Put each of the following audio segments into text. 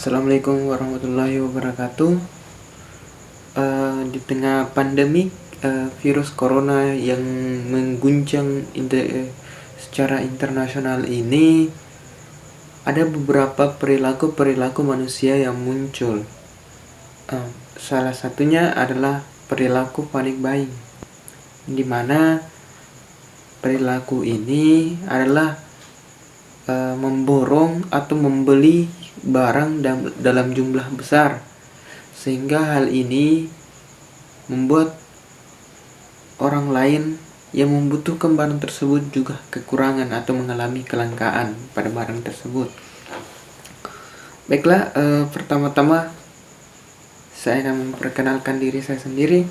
Assalamualaikum warahmatullahi wabarakatuh. Di tengah pandemi virus corona yang mengguncang secara internasional ini, ada beberapa perilaku manusia yang muncul. Salah satunya adalah perilaku panic buying, di mana perilaku ini adalah memborong atau membeli barang dalam jumlah besar, sehingga hal ini membuat orang lain yang membutuhkan barang tersebut juga kekurangan atau mengalami kelangkaan pada barang tersebut. Baiklah, pertama-tama saya akan memperkenalkan diri saya sendiri.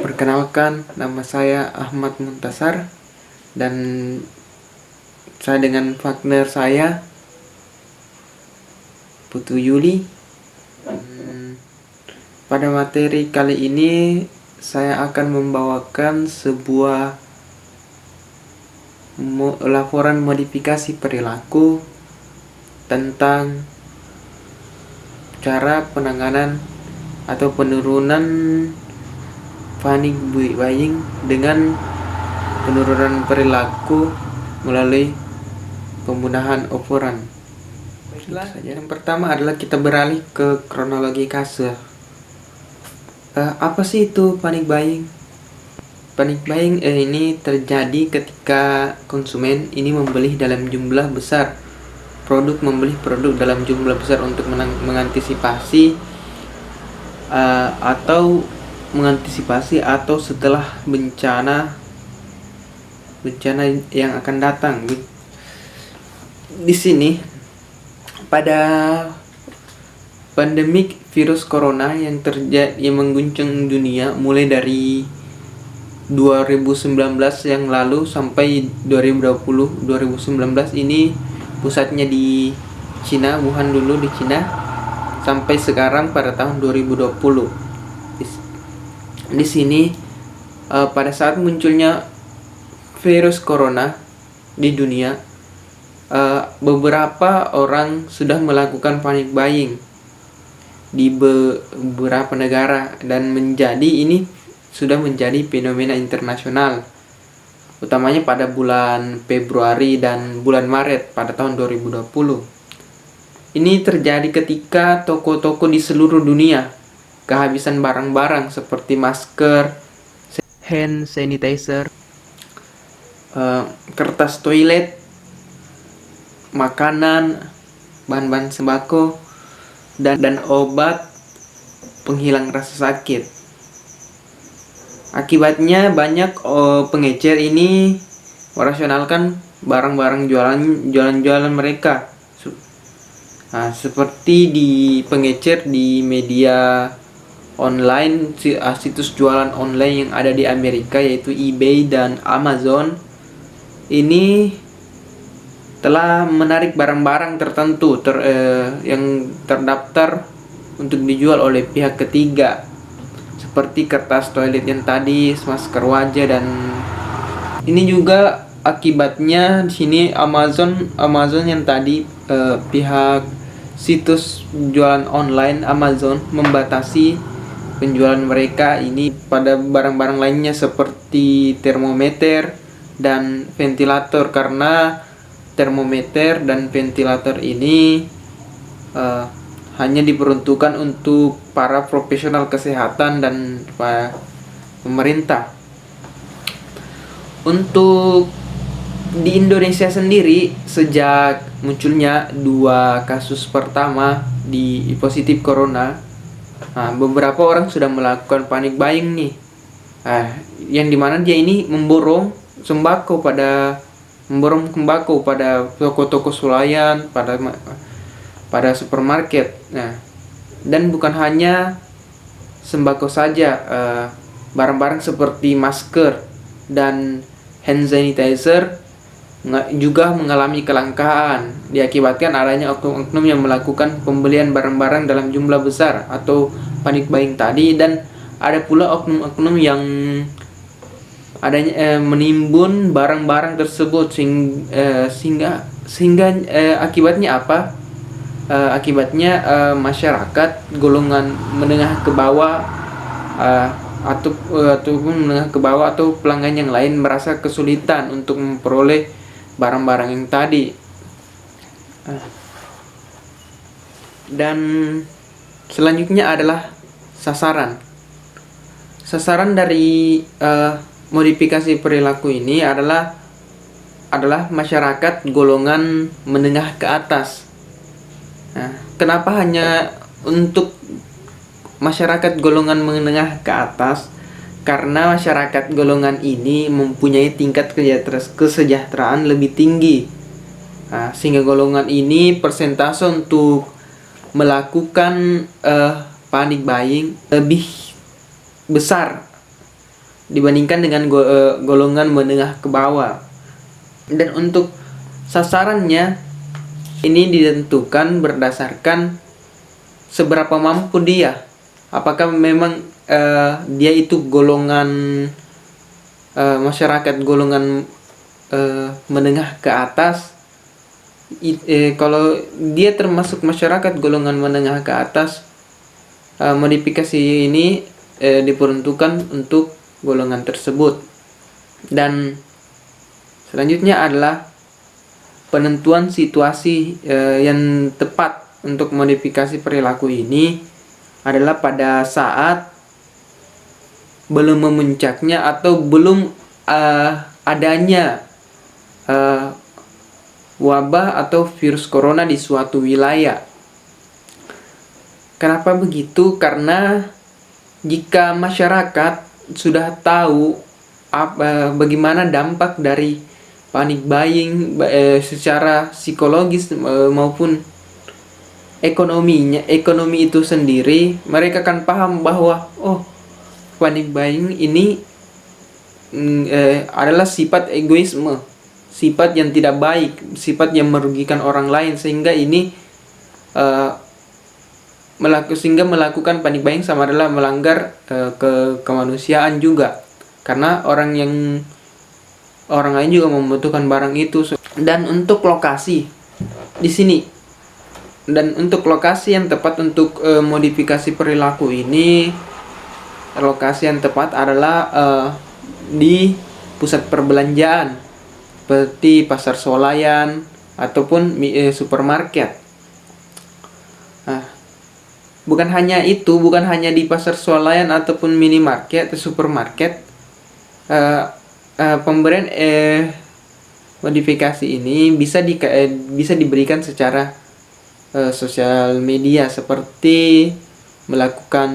Perkenalkan, nama saya Ahmad Muntasar, dan saya dengan partner saya Putu Yuli. Pada materi kali ini saya akan membawakan sebuah laporan modifikasi perilaku tentang cara penanganan atau penurunan panic buying dengan penurunan perilaku melalui pembunuhan operan. Yang pertama adalah kita beralih ke kronologi kasus. Apa sih itu panic buying? Panic buying ini terjadi ketika konsumen ini membeli dalam jumlah besar membeli produk dalam jumlah besar untuk mengantisipasi atau setelah bencana yang akan datang. Di sini pada pandemik virus corona yang mengguncang dunia mulai dari 2019 yang lalu sampai 2019 ini, pusatnya di Cina, Wuhan dulu di Cina, sampai sekarang pada tahun 2020. Di sini pada saat munculnya virus corona di dunia, beberapa orang sudah melakukan panic buying di beberapa negara, dan ini sudah menjadi fenomena internasional, utamanya pada bulan Februari dan bulan Maret pada tahun 2020. Ini terjadi ketika toko-toko di seluruh dunia kehabisan barang-barang seperti masker, hand sanitizer, kertas toilet, makanan, bahan-bahan sembako, dan obat penghilang rasa sakit. Akibatnya banyak pengecer ini merasionalkan barang-barang jualan mereka. Seperti di pengecer di media online, situs jualan online yang ada di Amerika yaitu eBay dan Amazon ini telah menarik barang-barang tertentu yang terdaftar untuk dijual oleh pihak ketiga, seperti kertas toilet yang tadi, masker wajah, dan ini juga akibatnya di sini Amazon yang tadi, pihak situs jualan online Amazon membatasi penjualan mereka ini pada barang-barang lainnya seperti termometer dan ventilator, karena termometer dan ventilator ini hanya diperuntukkan untuk para profesional kesehatan dan pemerintah. Untuk di Indonesia sendiri, sejak munculnya 2 kasus pertama di positif corona, beberapa orang sudah melakukan panic buying nih, yang dimana dia ini memborong sembako pada toko-toko swalayan, pada supermarket. Dan bukan hanya sembako saja, barang-barang seperti masker dan hand sanitizer juga mengalami kelangkaan diakibatkan adanya oknum-oknum yang melakukan pembelian barang-barang dalam jumlah besar atau panic buying tadi, dan ada pula oknum-oknum yang adanya menimbun barang-barang tersebut sehingga akibatnya apa? Akibatnya masyarakat golongan menengah ke bawah ataupun menengah ke bawah atau pelanggan yang lain merasa kesulitan untuk memperoleh barang-barang yang tadi. Dan selanjutnya adalah sasaran. Sasaran dari modifikasi perilaku ini adalah masyarakat golongan menengah ke atas. Nah, kenapa hanya untuk masyarakat golongan menengah ke atas? Karena masyarakat golongan ini mempunyai tingkat kesejahteraan lebih tinggi. Nah, sehingga golongan ini persentase untuk melakukan panic buying lebih besar dibandingkan dengan golongan menengah ke bawah. Dan untuk sasarannya ini ditentukan berdasarkan seberapa mampu dia. Apakah memang dia itu golongan masyarakat golongan menengah ke atas. Kalau dia termasuk masyarakat golongan menengah ke atas, modifikasi ini diperuntukkan untuk golongan tersebut. Dan selanjutnya adalah penentuan situasi yang tepat untuk modifikasi perilaku ini adalah pada saat belum memuncaknya atau belum adanya wabah atau virus corona di suatu wilayah. Kenapa begitu? Karena jika masyarakat sudah tahu bagaimana dampak dari panic buying secara psikologis maupun ekonomi itu sendiri, mereka akan paham bahwa panic buying ini adalah sifat egoisme, sifat yang tidak baik, sifat yang merugikan orang lain, sehingga ini melakukan panic buying sama adalah melanggar kemanusiaan juga, karena orang lain juga membutuhkan barang itu. Dan untuk lokasi di sini, dan untuk lokasi yang tepat untuk modifikasi perilaku ini, lokasi yang tepat adalah di pusat perbelanjaan seperti pasar swalayan ataupun supermarket. Nah, bukan hanya di pasar swalayan ataupun minimarket atau supermarket, pemberian modifikasi ini bisa diberikan secara sosial media, seperti melakukan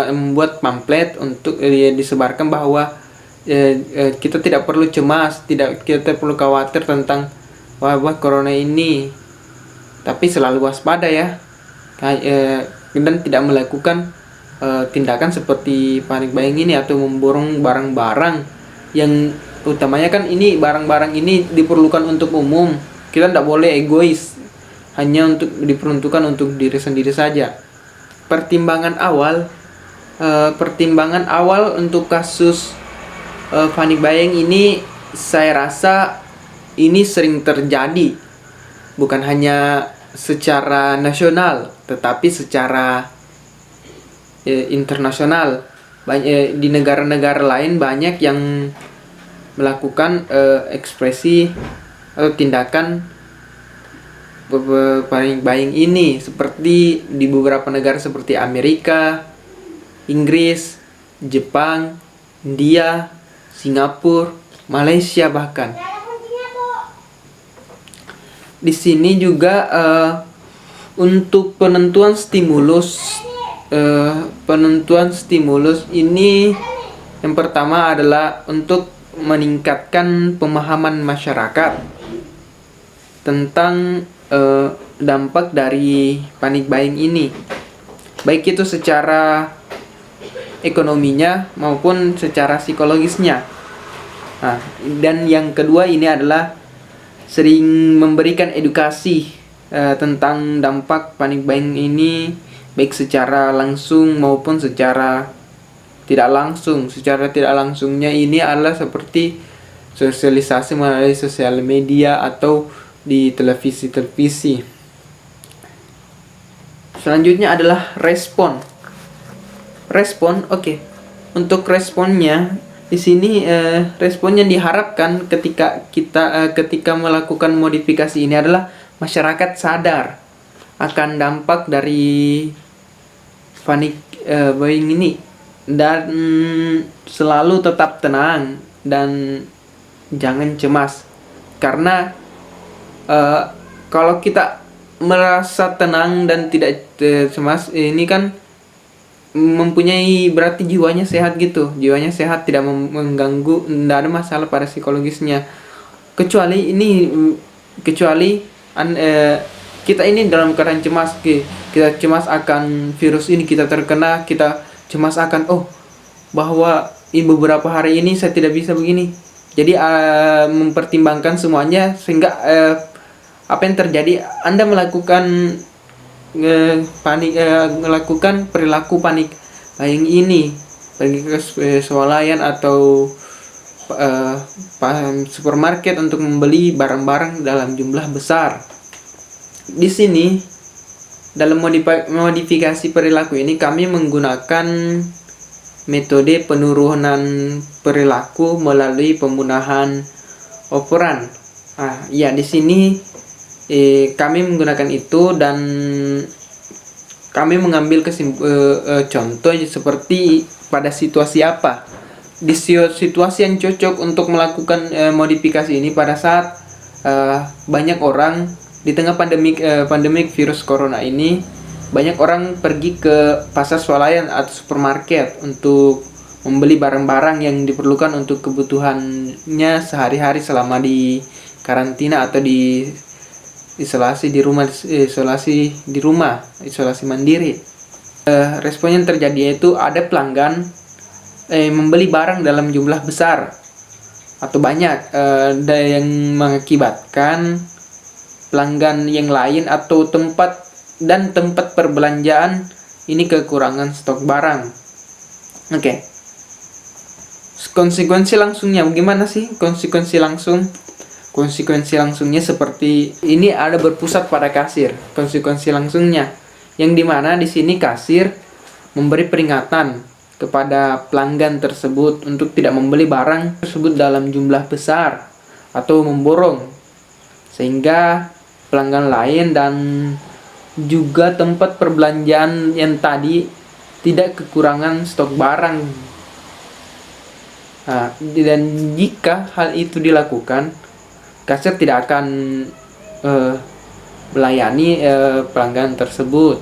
membuat pamflet untuk disebarkan bahwa kita tidak perlu cemas, kita perlu khawatir tentang wabah corona ini, tapi selalu waspada ya, dan tidak melakukan tindakan seperti panic buying ini atau memborong barang-barang yang utamanya kan ini barang-barang ini diperlukan untuk umum. Kita tidak boleh egois, hanya diperuntukkan untuk diri sendiri saja. Pertimbangan awal untuk kasus panic buying ini, saya rasa ini sering terjadi, bukan hanya secara nasional tetapi secara internasional. Di negara-negara lain banyak yang melakukan ekspresi atau tindakan panic buying ini, seperti di beberapa negara seperti Amerika, Inggris, Jepang, India, Singapura, Malaysia bahkan. Di sini juga untuk penentuan stimulus ini, yang pertama adalah untuk meningkatkan pemahaman masyarakat tentang dampak dari panic buying ini, baik itu secara ekonominya maupun secara psikologisnya. Nah, dan yang kedua ini adalah sering memberikan edukasi tentang dampak panic buying ini, baik secara langsung maupun secara tidak langsung. Secara tidak langsungnya ini adalah seperti sosialisasi melalui sosial media atau di televisi. Selanjutnya adalah respon. Oke. Untuk responnya di sini responnya diharapkan ketika melakukan modifikasi ini adalah masyarakat sadar akan dampak dari panic buying ini dan selalu tetap tenang dan jangan cemas, karena kalau kita merasa tenang dan tidak cemas, ini kan mempunyai berarti jiwanya sehat gitu. Jiwanya sehat, tidak mengganggu, tidak ada masalah pada psikologisnya. Kecuali kita ini dalam keadaan cemas, kita cemas akan virus ini, kita terkena, kita cemas akan bahwa beberapa hari ini saya tidak bisa begini. Jadi mempertimbangkan semuanya sehingga apa yang terjadi, Anda melakukan melakukan perilaku panik buying ini, pergi ke swalayan atau supermarket untuk membeli barang-barang dalam jumlah besar. Di sini dalam modifikasi perilaku ini kami menggunakan metode penurunan perilaku melalui pembunuhan operan. Di sini kami menggunakan itu, dan kami mengambil contoh seperti pada situasi apa, di situasi yang cocok untuk melakukan modifikasi ini pada saat banyak orang di tengah pandemik virus corona ini, banyak orang pergi ke pasar swalayan atau supermarket untuk membeli barang-barang yang diperlukan untuk kebutuhannya sehari-hari selama di karantina atau di isolasi mandiri. Respon yang terjadi yaitu ada pelanggan membeli barang dalam jumlah besar atau banyak, yang mengakibatkan pelanggan yang lain atau tempat perbelanjaan ini kekurangan stok barang. Oke. Konsekuensi langsungnya bagaimana sih? Konsekuensi langsungnya seperti ini, ada berpusat pada kasir. Konsekuensi langsungnya yang dimana di sini kasir memberi peringatan kepada pelanggan tersebut untuk tidak membeli barang tersebut dalam jumlah besar atau memborong, sehingga pelanggan lain dan juga tempat perbelanjaan yang tadi tidak kekurangan stok barang. Dan jika hal itu dilakukan, kasir tidak akan melayani pelanggan tersebut.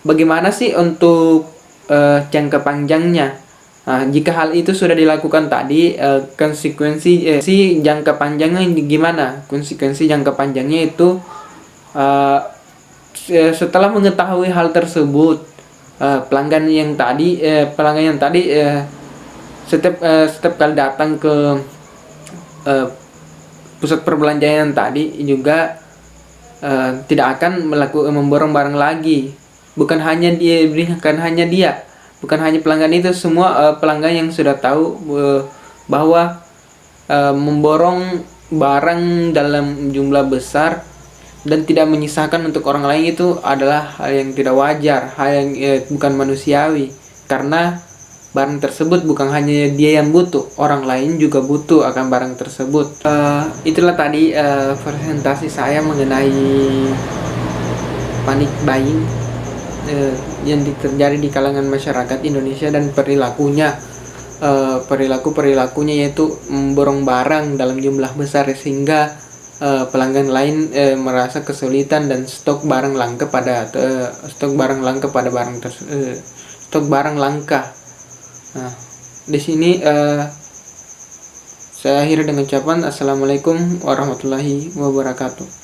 Bagaimana sih untuk jangka panjangnya? Jika hal itu sudah dilakukan tadi, konsekuensi jangka panjangnya gimana? Konsekuensi jangka panjangnya itu setelah mengetahui hal tersebut, pelanggan yang tadi setiap kali datang ke pusat perbelanjaan yang tadi juga tidak akan memborong barang lagi. Bukan hanya pelanggan itu, semua pelanggan yang sudah tahu bahwa memborong barang dalam jumlah besar dan tidak menyisakan untuk orang lain itu adalah hal yang tidak wajar, hal yang bukan manusiawi, karena barang tersebut bukan hanya dia yang butuh, orang lain juga butuh akan barang tersebut. Itulah tadi presentasi saya mengenai panic buying yang terjadi di kalangan masyarakat Indonesia dan perilakunya yaitu memborong barang dalam jumlah besar sehingga pelanggan lain merasa kesulitan dan stok barang langka Nah, di sini saya akhiri dengan ucapan assalamualaikum warahmatullahi wabarakatuh.